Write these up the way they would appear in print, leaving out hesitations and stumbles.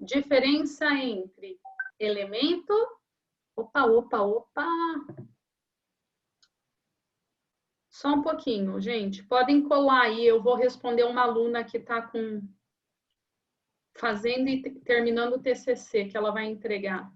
Diferença entre elemento... Opa. Só um pouquinho, gente. Podem colar aí, eu vou responder uma aluna que está fazendo e terminando o TCC, que ela vai entregar.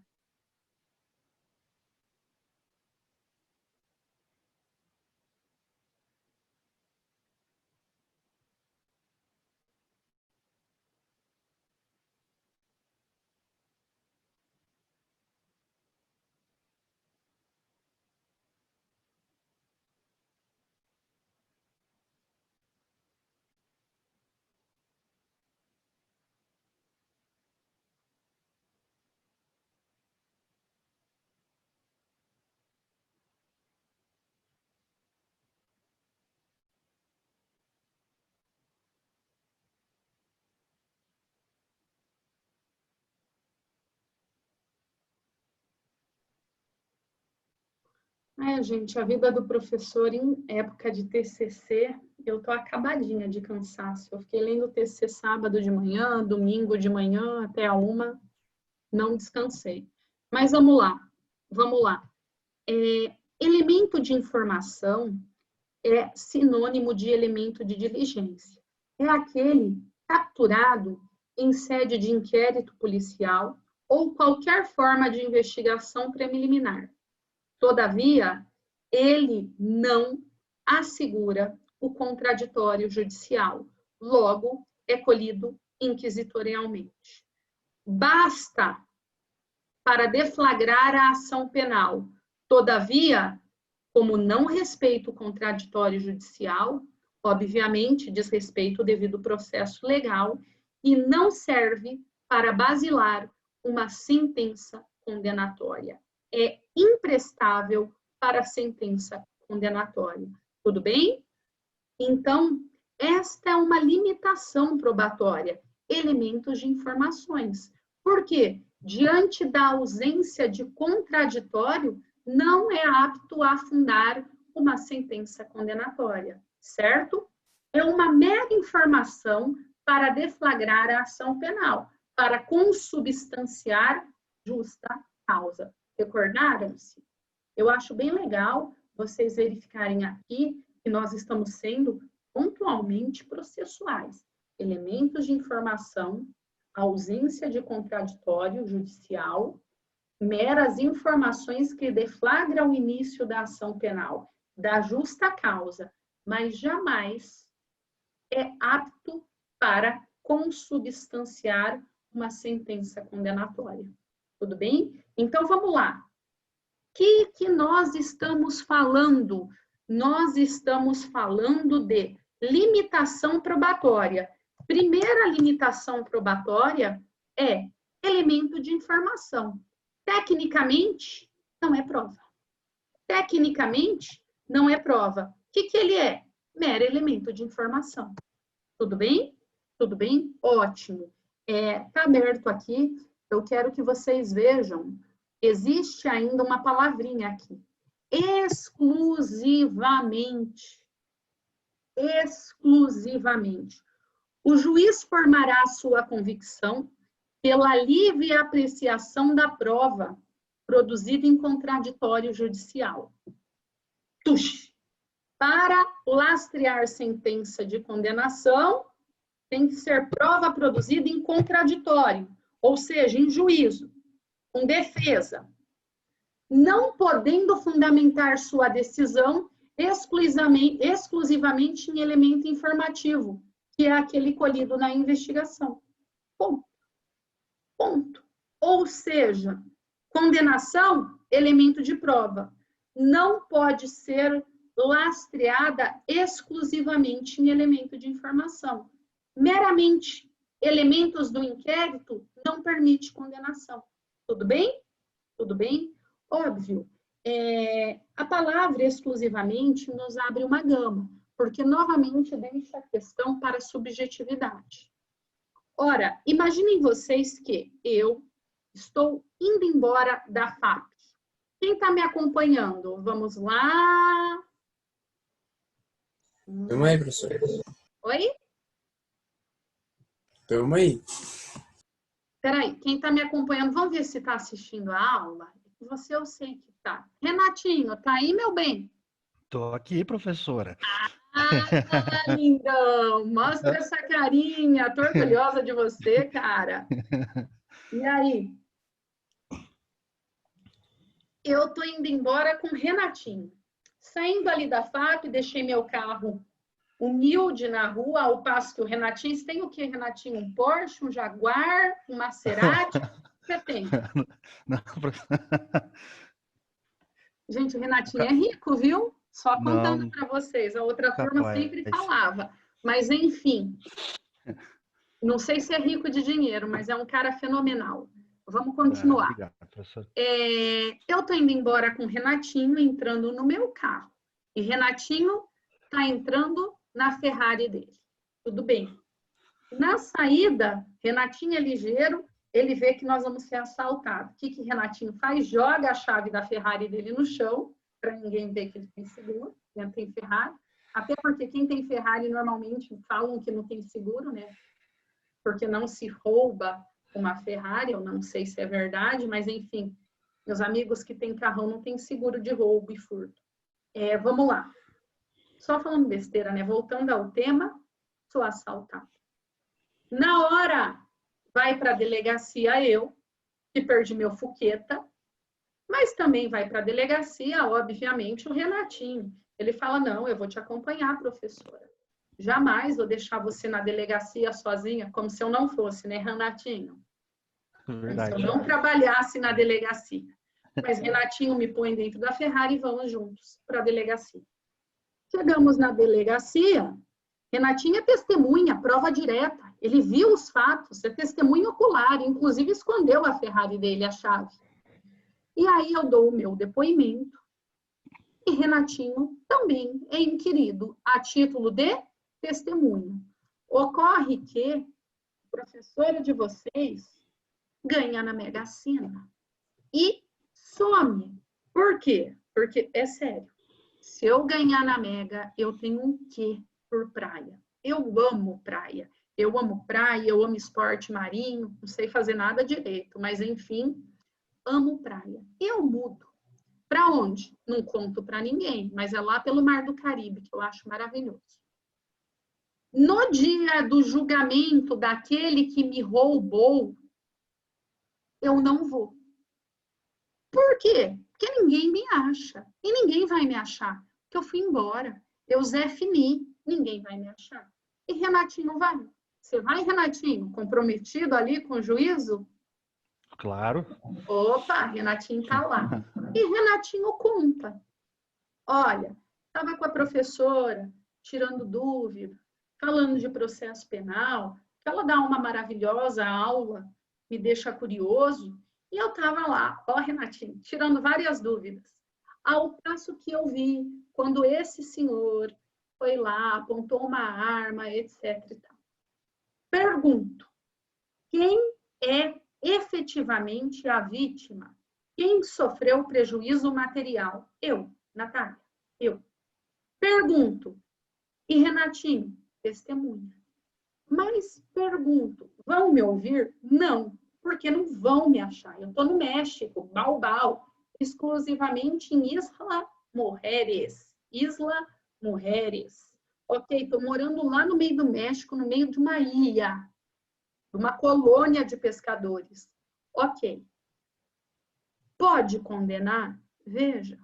Gente, a vida do professor em época de TCC, eu tô acabadinha de cansaço. Eu fiquei lendo o TCC sábado de manhã, domingo de manhã, até a 1, não descansei. Mas vamos lá. Elemento de informação é sinônimo de elemento de diligência. É aquele capturado em sede de inquérito policial ou qualquer forma de investigação preliminar. Todavia, ele não assegura o contraditório judicial, logo é colhido inquisitorialmente. Basta para deflagrar a ação penal. Todavia, como não respeita o contraditório judicial, obviamente desrespeita o devido processo legal e não serve para basilar uma sentença condenatória. É imprestável para sentença condenatória. Tudo bem? Então, esta é uma limitação probatória. Elementos de informações. Por quê? Diante da ausência de contraditório, não é apto a fundar uma sentença condenatória, certo? É uma mera informação para deflagrar a ação penal, para consubstanciar justa causa. Recordaram-se? Eu acho bem legal vocês verificarem aqui que nós estamos sendo pontualmente processuais. Elementos de informação, ausência de contraditório judicial, meras informações que deflagram o início da ação penal, da justa causa, mas jamais é apto para consubstanciar uma sentença condenatória. Tudo bem? Então, vamos lá. O que nós estamos falando? Nós estamos falando de limitação probatória. Primeira limitação probatória é elemento de informação. Tecnicamente, não é prova. Tecnicamente, não é prova. O que ele é? Mero elemento de informação. Tudo bem? Tudo bem? Ótimo. Tá aberto aqui. Eu quero que vocês vejam. Existe ainda uma palavrinha aqui. Exclusivamente. Exclusivamente. O juiz formará sua convicção pela livre apreciação da prova produzida em contraditório judicial. Tush! Para lastrear sentença de condenação, tem que ser prova produzida em contraditório, ou seja, em juízo, com defesa, não podendo fundamentar sua decisão exclusivamente em elemento informativo, que é aquele colhido na investigação. Ponto. Ponto. Ou seja, condenação, elemento de prova, não pode ser lastreada exclusivamente em elemento de informação. Meramente elementos do inquérito não permite condenação. Tudo bem? Tudo bem? Óbvio, a palavra exclusivamente nos abre uma gama, porque novamente deixa a questão para a subjetividade. Ora, imaginem vocês que eu estou indo embora da FAP. Quem está me acompanhando? Vamos lá. Tamo aí, professor. Oi? Tamo aí. Peraí, quem está me acompanhando, vamos ver se está assistindo a aula? Você eu sei que tá. Renatinho, tá aí, meu bem? Tô aqui, professora. Ah, lindão! Mostra essa carinha, tô orgulhosa de você, cara. E aí? Eu tô indo embora com o Renatinho. Saindo ali da FAP, deixei meu carro humilde na rua, ao passo que o Renatinho... Você tem o quê, Renatinho? Um Porsche, um Jaguar, um Maserati? O que você tem? Não, Gente, o Renatinho é rico, viu? Só contando não, para vocês. A outra turma sempre capaz. falava. Mas, enfim, não sei se é rico de dinheiro, mas é um cara fenomenal. Vamos Ah, continuar. obrigado, professor. Eu estou indo embora com o Renatinho, entrando no meu carro. E Renatinho está entrando na Ferrari dele. Tudo bem. Na saída, Renatinho é ligeiro, ele vê que nós vamos ser assaltados. O que Renatinho faz? Joga a chave da Ferrari dele no chão, para ninguém ver que ele tem seguro, né? Tem Ferrari. Até porque quem tem Ferrari normalmente falam que não tem seguro, né? Porque não se rouba uma Ferrari, eu não sei se é verdade, mas enfim, meus amigos que têm carrão não têm seguro de roubo e furto. Vamos lá. Só falando besteira, né? Voltando ao tema, sou assaltado. Na hora, vai para a delegacia eu, que perdi meu fuqueta, mas também vai para a delegacia, obviamente, o Renatinho. Ele fala, não, eu vou te acompanhar, professora. Jamais vou deixar você na delegacia sozinha, como se eu não fosse, né, Renatinho? Como se eu Verdade. não trabalhasse na delegacia. Mas Renatinho me põe dentro da Ferrari e vamos juntos para a delegacia. Chegamos na delegacia, Renatinho é testemunha, prova direta. Ele viu os fatos, é testemunha ocular, inclusive escondeu a Ferrari dele, a chave. E aí eu dou o meu depoimento. E Renatinho também é inquirido a título de testemunha. Ocorre que o professor de vocês ganha na Mega Sena e some. Por quê? Porque, é sério, se eu ganhar na Mega, eu tenho um quê por praia. Eu amo praia. Eu amo praia, eu amo esporte marinho, não sei fazer nada direito, mas enfim, amo praia. Eu mudo. Para onde? Não conto para ninguém, mas é lá pelo Mar do Caribe, que eu acho maravilhoso. No dia do julgamento daquele que me roubou, eu não vou. Por quê? Porque ninguém me acha. E ninguém vai me achar. Porque eu fui embora. Eu Zé Fini. Ninguém vai me achar. E Renatinho vai. Você vai, Renatinho? Comprometido ali com o juízo? Claro. Opa, Renatinho tá lá. E Renatinho conta. Olha, estava com a professora, tirando dúvida, falando de processo penal, que ela dá uma maravilhosa aula, me deixa curioso, e eu estava lá, ó, Renatinho, tirando várias dúvidas. Ao passo que eu vi, quando esse senhor foi lá, apontou uma arma, etc. e tal. Pergunto, quem é efetivamente a vítima? Quem sofreu prejuízo material? Eu, Natália, eu. Pergunto, e Renatinho? Testemunha. Mas pergunto, vão me ouvir? Não, porque não vão me achar. Eu estou no México, Baubau, exclusivamente em Isla Mujeres. Isla Mujeres. Ok, estou morando lá no meio do México, no meio de uma ilha, uma colônia de pescadores. Ok. Pode condenar? Veja.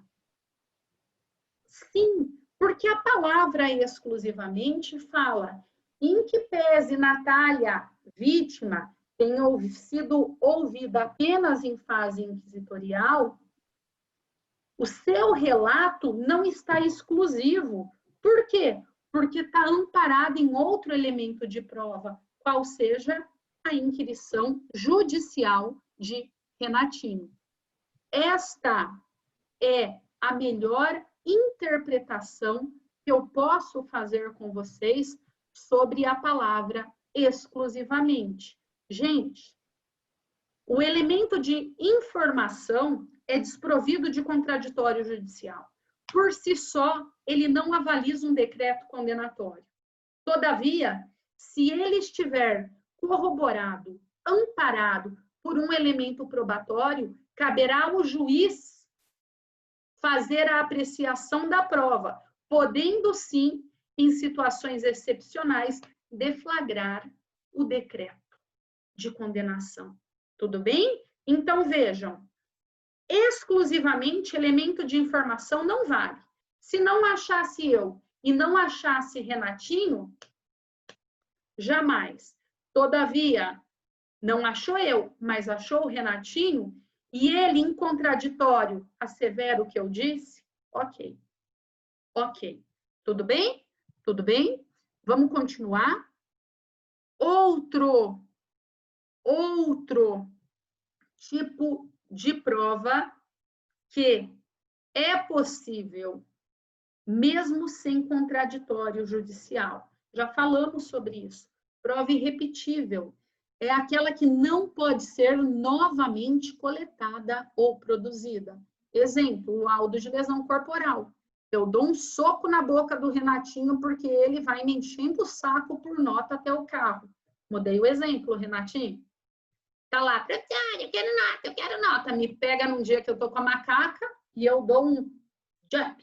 Sim, porque a palavra exclusivamente fala em que pese Natália, vítima, tenha sido ouvida apenas em fase inquisitorial, o seu relato não está exclusivo. Por quê? Porque está amparado em outro elemento de prova, qual seja a inquirição judicial de Renatinho. Esta é a melhor interpretação que eu posso fazer com vocês sobre a palavra exclusivamente. Gente, o elemento de informação é desprovido de contraditório judicial. Por si só, ele não avaliza um decreto condenatório. Todavia, se ele estiver corroborado amparado por um elemento probatório, caberá ao juiz fazer a apreciação da prova, podendo sim, em situações excepcionais, deflagrar o decreto de condenação. Tudo bem? Então, vejam, exclusivamente elemento de informação não vale. Se não achasse eu e não achasse Renatinho, jamais. Todavia, não achou eu, mas achou o Renatinho, e ele, em contraditório, assevera o que eu disse, ok. Ok. Tudo bem? Tudo bem? Vamos continuar? Outro tipo de prova que é possível, mesmo sem contraditório judicial. Já falamos sobre isso. Prova irrepetível é aquela que não pode ser novamente coletada ou produzida. Exemplo, o laudo de lesão corporal. Eu dou um soco na boca do Renatinho porque ele vai me enchendo o saco por nota até o carro. Mudei o exemplo, Renatinho. Tá lá, professor, eu quero nota. Me pega num dia que eu tô com a macaca e eu dou um jump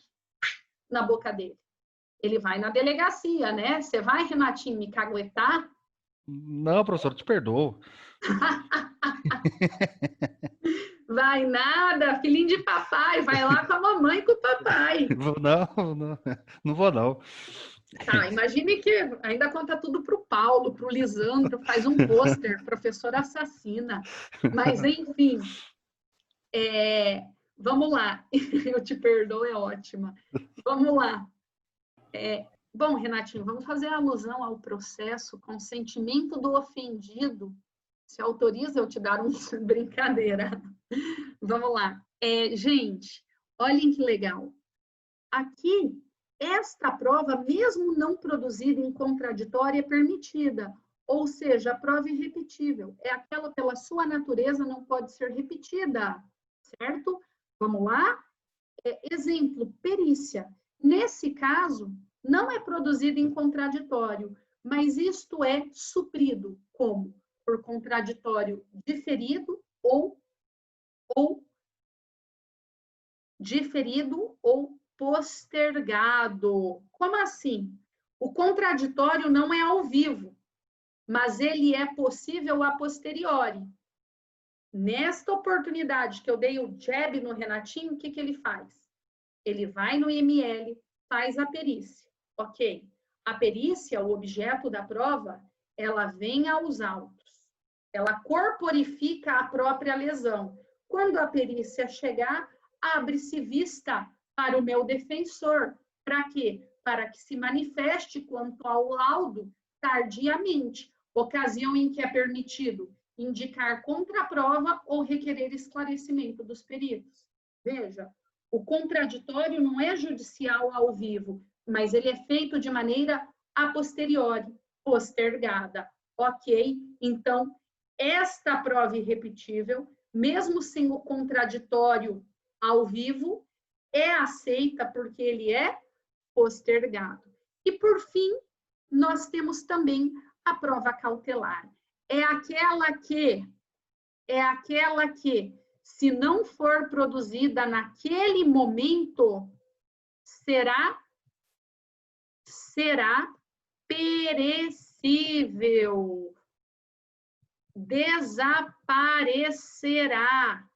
na boca dele. Ele vai na delegacia, né? Você vai, Renatinho, me caguetar? Não, professor, eu te perdoo. Vai nada, filhinho de papai, vai lá com a mamãe e com o papai. Não vou não. Tá, imagine que ainda conta tudo pro Paulo, pro Lisandro, faz um pôster, professora assassina. Mas, enfim, vamos lá. Eu te perdoo, é ótima. Vamos lá. Bom, Renatinho, vamos fazer alusão ao processo consentimento do ofendido. Se autoriza eu te dar um... Brincadeira. Vamos lá. Gente, olhem que legal. Aqui, esta prova, mesmo não produzida em contraditório, é permitida. Ou seja, a prova irrepetível. É aquela pela sua natureza não pode ser repetida. Certo? Vamos lá? Exemplo, perícia. Nesse caso, não é produzido em contraditório, mas isto é suprido como? Por contraditório diferido ou postergado. Como assim? O contraditório não é ao vivo, mas ele é possível a posteriori. Nesta oportunidade que eu dei o jab no Renatinho, o que ele faz? Ele vai no IML, faz a perícia. Ok. A perícia, o objeto da prova, ela vem aos autos. Ela corporifica a própria lesão. Quando a perícia chegar, abre-se vista para o meu defensor. Para quê? Para que se manifeste quanto ao laudo tardiamente, ocasião em que é permitido indicar contraprova ou requerer esclarecimento dos peritos. Veja, o contraditório não é judicial ao vivo, mas ele é feito de maneira a posteriori, postergada. Ok? Então, esta prova irrepetível, mesmo sem o contraditório ao vivo, é aceita porque ele é postergado. E, por fim, nós temos também a prova cautelar. É aquela que, se não for produzida naquele momento, será perecível. Desaparecerá.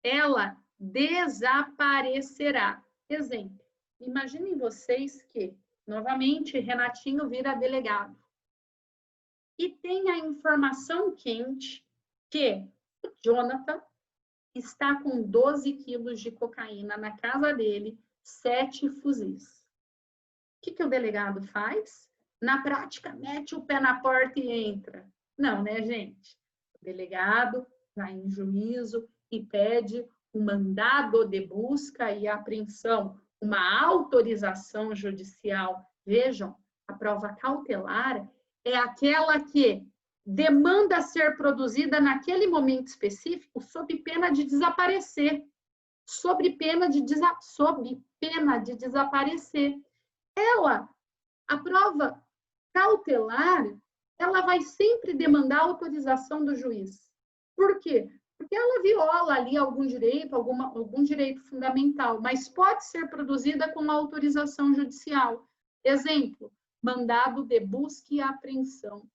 Ela desaparecerá. Exemplo, imaginem vocês que, novamente, Renatinho vira delegado. E tem a informação quente que o Jonathan está com 12 quilos de cocaína na casa dele, 7 fuzis. O que o delegado faz? Na prática, mete o pé na porta e entra. Não, né, gente? O delegado vai em juízo e pede um mandado de busca e apreensão, uma autorização judicial. Vejam, a prova cautelar é aquela que demanda ser produzida naquele momento específico sob pena de desaparecer. Sob pena de desaparecer. A prova cautelar, ela vai sempre demandar a autorização do juiz. Por quê? Porque ela viola ali algum direito fundamental, mas pode ser produzida com uma autorização judicial. Exemplo, mandado de busca e apreensão,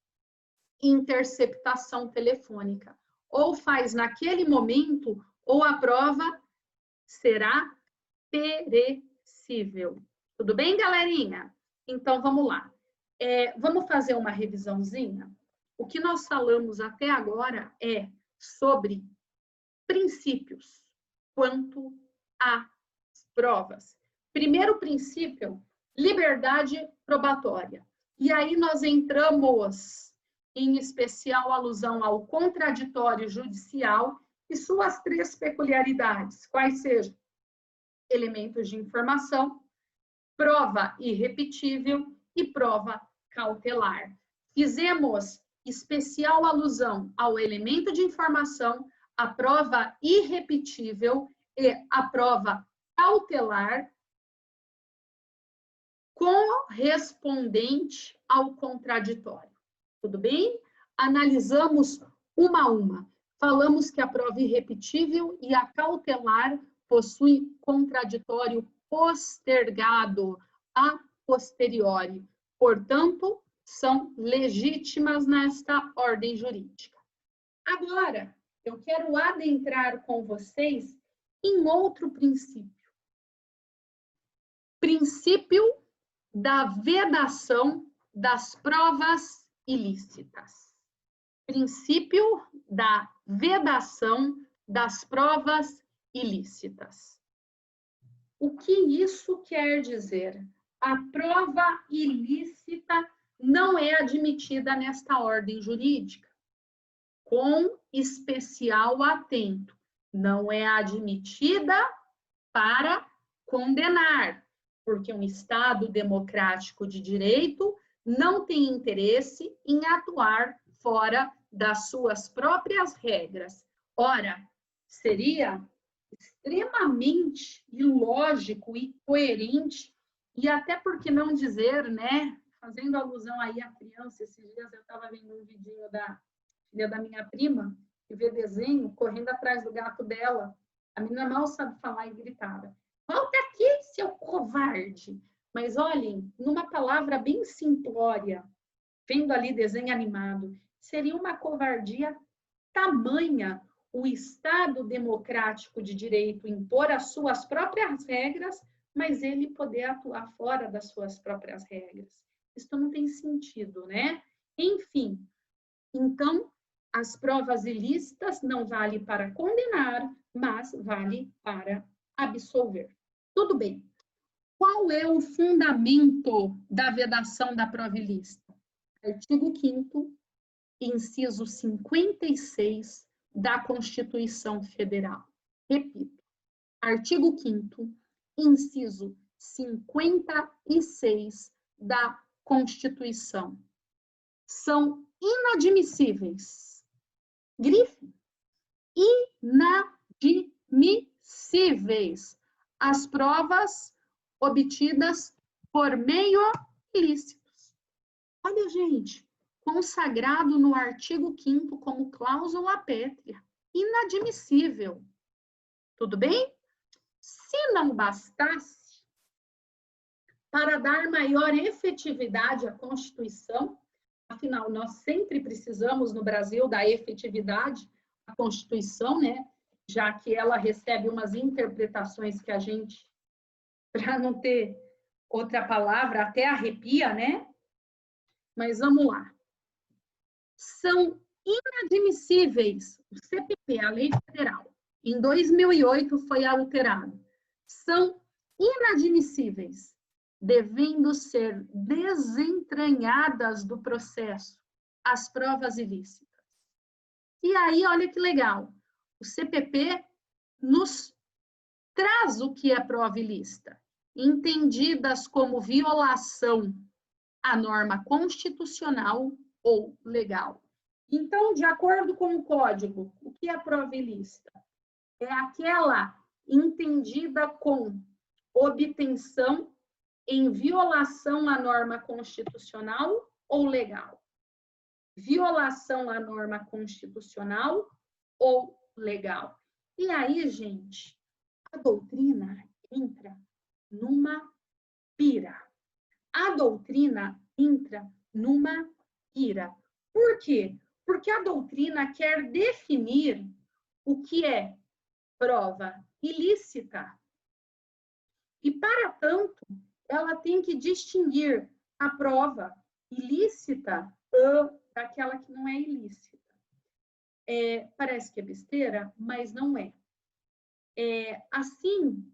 interceptação telefônica. Ou faz naquele momento, ou a prova será perecível. Tudo bem, galerinha? Então, vamos lá. Vamos fazer uma revisãozinha? O que nós falamos até agora é sobre princípios quanto às provas. Primeiro princípio, liberdade probatória. E aí nós entramos, em especial, alusão ao contraditório judicial e suas 3 peculiaridades, quais sejam elementos de informação, prova irrepetível e prova cautelar. Fizemos especial alusão ao elemento de informação, a prova irrepetível e a prova cautelar correspondente ao contraditório. Tudo bem? Analisamos uma a uma. Falamos que a prova irrepetível e a cautelar possuem contraditório postergado a posteriori. Portanto, são legítimas nesta ordem jurídica. Agora, eu quero adentrar com vocês em outro princípio. Princípio da vedação das provas ilícitas. Princípio da vedação das provas ilícitas. O que isso quer dizer? A prova ilícita não é admitida nesta ordem jurídica. Com especial atento, não é admitida para condenar, porque um Estado democrático de direito não tem interesse em atuar fora das suas próprias regras. Ora, seria extremamente ilógico e coerente, e até por que não dizer, né, fazendo alusão aí à criança, esses dias eu estava vendo um vidinho da filha da minha prima, que vê desenho, correndo atrás do gato dela, a menina mal sabe falar e gritava, volta aqui, seu covarde! Mas olhem, numa palavra bem simplória, vendo ali desenho animado, seria uma covardia tamanha o Estado democrático de direito impor as suas próprias regras, mas ele poder atuar fora das suas próprias regras. Isso não tem sentido, né? Enfim, então, as provas ilícitas não valem para condenar, mas vale para absolver. Tudo bem. Qual é o fundamento da vedação da prova ilícita? Artigo 5º, inciso 56 da Constituição Federal. Repito, artigo 5º, inciso 56 da Constituição. São inadmissíveis. Grife. Inadmissíveis as provas obtidas por meio ilícitos. Olha, gente, consagrado no artigo 5º como cláusula pétrea. Inadmissível. Tudo bem? Se não bastasse, para dar maior efetividade à Constituição, afinal, nós sempre precisamos no Brasil da efetividade da Constituição, né? Já que ela recebe umas interpretações que a gente, para não ter outra palavra, até arrepia, né? Mas vamos lá. São inadmissíveis, o CPP, a Lei Federal, em 2008 foi alterado. São inadmissíveis, devendo ser desentranhadas do processo as provas ilícitas. E aí, olha que legal, o CPP nos traz o que é prova ilícita, entendidas como violação à norma constitucional ou legal. Então, de acordo com o Código, o que é prova ilícita? É aquela entendida com obtenção em violação à norma constitucional ou legal. violação à norma constitucional ou legal. E aí, gente, a doutrina entra numa pira. A doutrina entra numa pira. Por quê? Porque a doutrina quer definir o que é prova ilícita. E, para tanto, ela tem que distinguir a prova ilícita daquela que não é ilícita. Parece que é besteira, mas não é. Assim,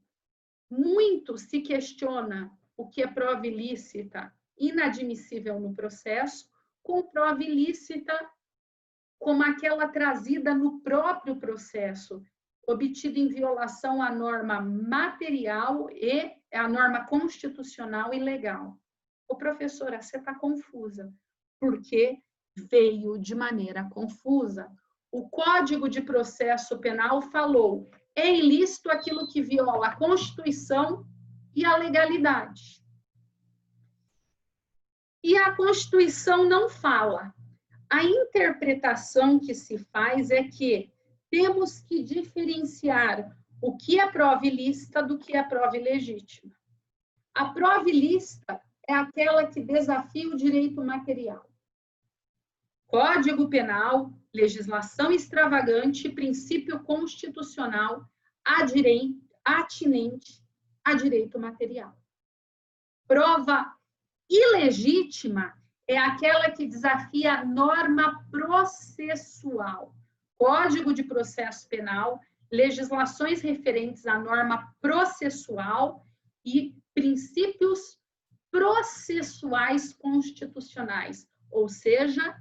muito se questiona o que é prova ilícita inadmissível no processo, com prova ilícita como aquela trazida no próprio processo, obtida em violação à norma material e à norma constitucional e legal. Ô, professora, você está confusa, porque veio de maneira confusa. O Código de Processo Penal falou: é ilícito aquilo que viola a Constituição e a legalidade. E a Constituição não fala. A interpretação que se faz é que temos que diferenciar o que é prova ilícita do que é prova ilegítima. A prova ilícita é aquela que desafia o direito material. Código Penal, legislação extravagante, princípio constitucional atinente a direito material. Prova ilegítima é aquela que desafia a norma processual. Código de Processo Penal, legislações referentes à norma processual e princípios processuais constitucionais, ou seja,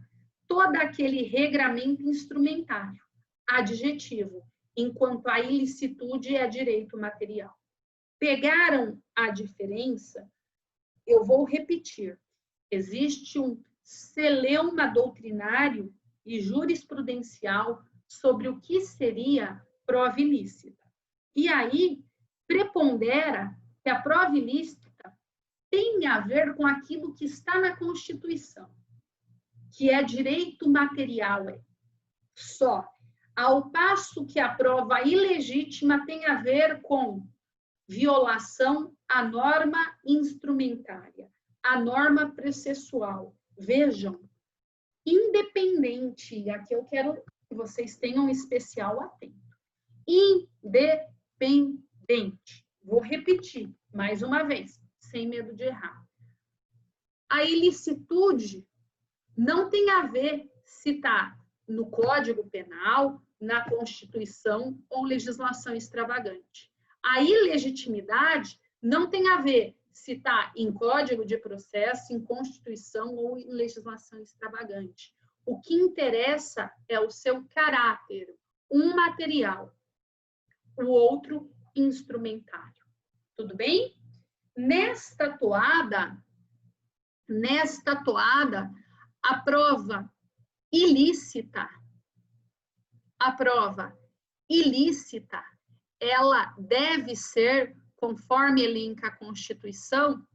todo aquele regramento instrumentário, adjetivo, enquanto a ilicitude é direito material. Pegaram a diferença? Eu vou repetir. Existe um celeuma doutrinário e jurisprudencial sobre o que seria prova ilícita. E aí, prepondera que a prova ilícita tem a ver com aquilo que está na Constituição, que é direito material, só. Ao passo que a prova ilegítima tem a ver com violação à norma instrumentária, à norma processual. Vejam, independente, aqui eu quero que vocês tenham um especial atento. Independente. Vou repetir mais uma vez, sem medo de errar. A ilicitude não tem a ver se está no Código Penal, na Constituição ou legislação extravagante. A ilegitimidade não tem a ver se está em Código de Processo, em Constituição ou em legislação extravagante. O que interessa é o seu caráter, um material, o outro instrumentário. Tudo bem? Nesta toada, a prova ilícita, ela deve ser, conforme elenca a Constituição,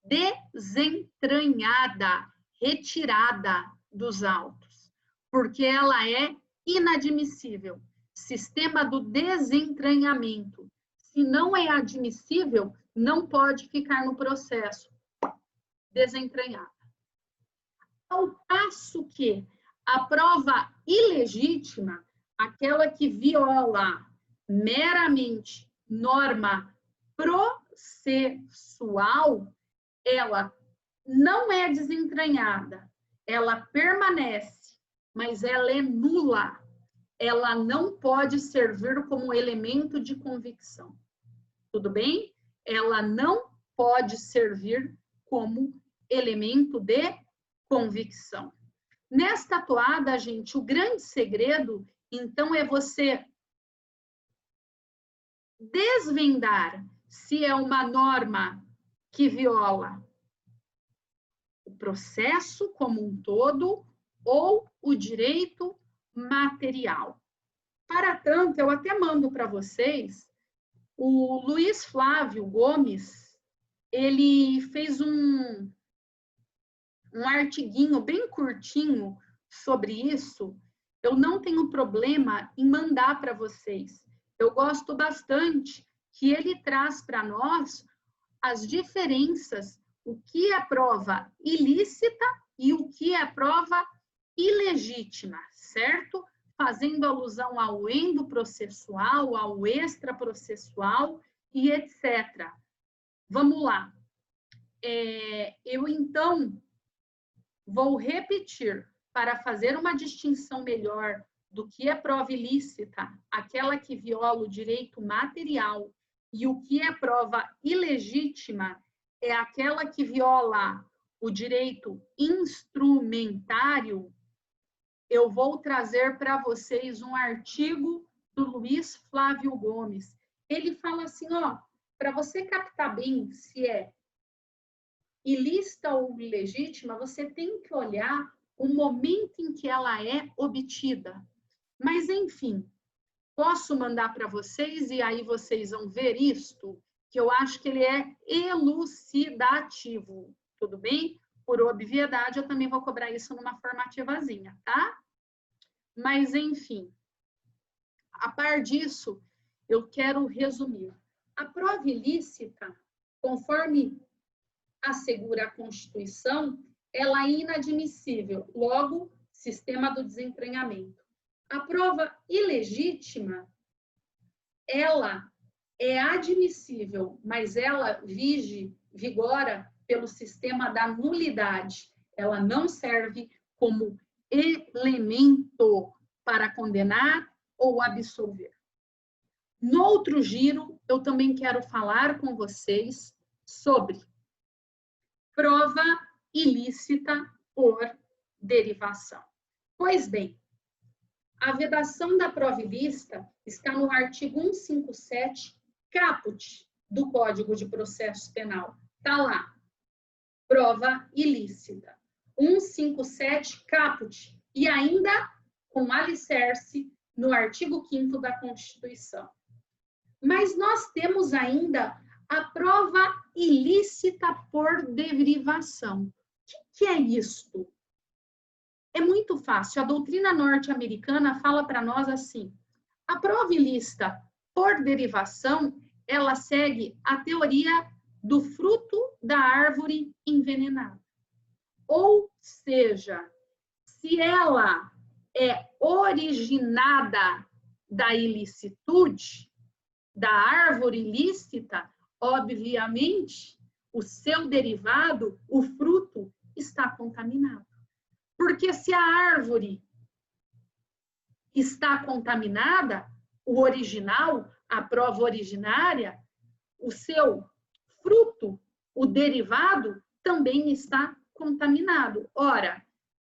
desentranhada, retirada dos autos, porque ela é inadmissível. Sistema do desentranhamento. Se não é admissível, não pode ficar no processo. Desentranhada. Ao passo que a prova ilegítima, aquela que viola meramente norma processual, ela não é desentranhada, ela permanece, mas ela é nula. Ela não pode servir como elemento de convicção. Tudo bem? Ela não pode servir como elemento de convicção. Nesta toada, gente, o grande segredo, então, é você desvendar se é uma norma que viola o processo como um todo ou o direito material. Para tanto, eu até mando para vocês, o Luiz Flávio Gomes, ele fez um artiguinho bem curtinho sobre isso, eu não tenho problema em mandar para vocês. Eu gosto bastante que ele traz para nós as diferenças, o que é prova ilícita e o que é prova ilegítima, certo? Fazendo alusão ao endoprocessual, ao extraprocessual e etc. Vamos lá. Eu, então, vou repetir para fazer uma distinção melhor do que é prova ilícita, aquela que viola o direito material, e o que é prova ilegítima é aquela que viola o direito instrumentário. Eu vou trazer para vocês um artigo do Luiz Flávio Gomes. Ele fala assim, ó, para você captar bem se é ilícita ou ilegítima, você tem que olhar o momento em que ela é obtida. Mas, enfim, posso mandar para vocês e aí vocês vão ver isto, que eu acho que ele é elucidativo, tudo bem? Por obviedade, eu também vou cobrar isso numa formativazinha, tá? Mas, enfim, a par disso, eu quero resumir. A prova ilícita, conforme assegura a Constituição, ela é inadmissível, logo, sistema do desentranhamento. A prova ilegítima, ela é admissível, mas ela vigora pelo sistema da nulidade. Ela não serve como elemento para condenar ou absolver. No outro giro, eu também quero falar com vocês sobre prova ilícita por derivação. Pois bem, a vedação da prova ilícita está no artigo 157, caput, do Código de Processo Penal. Está lá, prova ilícita. 157, caput, e ainda com alicerce no artigo 5º da Constituição. Mas nós temos ainda a prova ilícita por derivação. O que é isto? É muito fácil. A doutrina norte-americana fala para nós assim: a prova ilícita por derivação, ela segue a teoria do fruto da árvore envenenada. Ou seja, se ela é originada da ilicitude, da árvore ilícita, obviamente, o seu derivado, o fruto, está contaminado. Porque se a árvore está contaminada, o original, a prova originária, o seu fruto, o derivado, também está contaminado. Ora,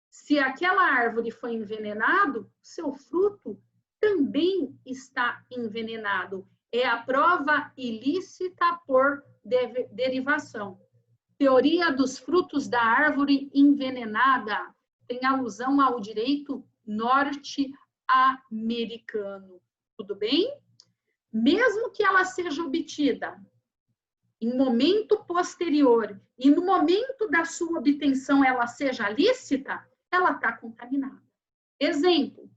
se aquela árvore foi envenenado, seu fruto também está envenenado. É a prova ilícita por derivação. Teoria dos frutos da árvore envenenada tem alusão ao direito norte-americano. Tudo bem? Mesmo que ela seja obtida em momento posterior e no momento da sua obtenção ela seja lícita, ela está contaminada. Exemplo,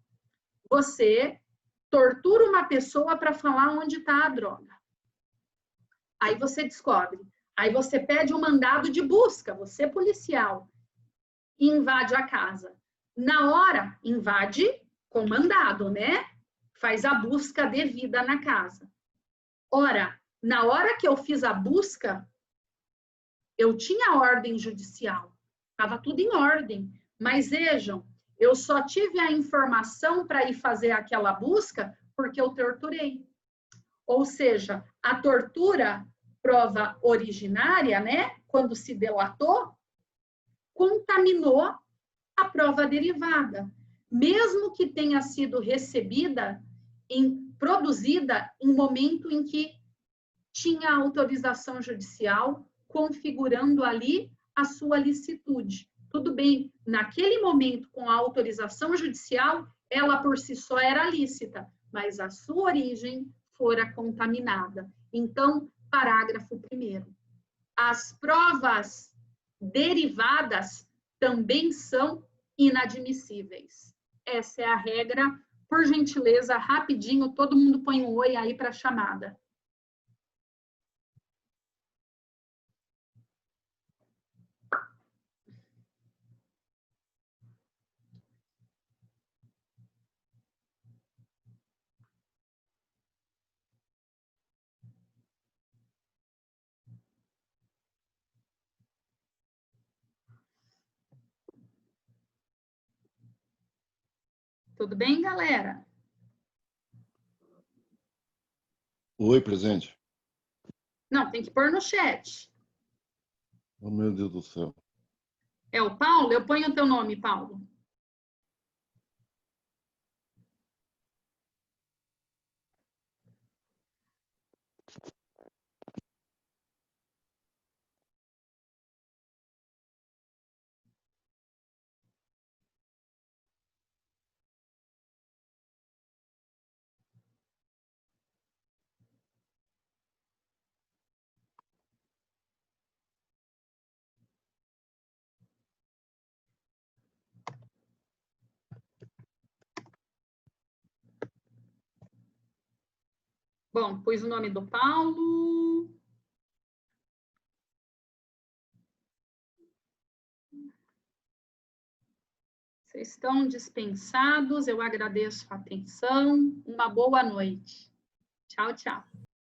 você tortura uma pessoa para falar onde está a droga. Aí você descobre. Aí você pede um mandado de busca, você policial, e invade a casa. Na hora, invade com mandado, né? Faz a busca devida na casa. Ora, na hora que eu fiz a busca, eu tinha ordem judicial. Estava tudo em ordem. Mas vejam, eu só tive a informação para ir fazer aquela busca porque eu torturei. Ou seja, a tortura, prova originária, né? Quando se delatou, contaminou a prova derivada. Mesmo que tenha sido recebida, produzida em momento em que tinha autorização judicial, configurando ali a sua licitude. Tudo bem, naquele momento, com a autorização judicial, ela por si só era lícita, mas a sua origem fora contaminada. Então, parágrafo 1º. As provas derivadas também são inadmissíveis. Essa é a regra. Por gentileza, rapidinho, todo mundo põe um oi aí para a chamada. Tudo bem, galera? Oi, presente. Não, tem que pôr no chat. Oh, meu Deus do céu. É o Paulo? Eu ponho o teu nome, Paulo. Bom, pus o nome do Paulo. Vocês estão dispensados, eu agradeço a atenção. Uma boa noite. Tchau, tchau.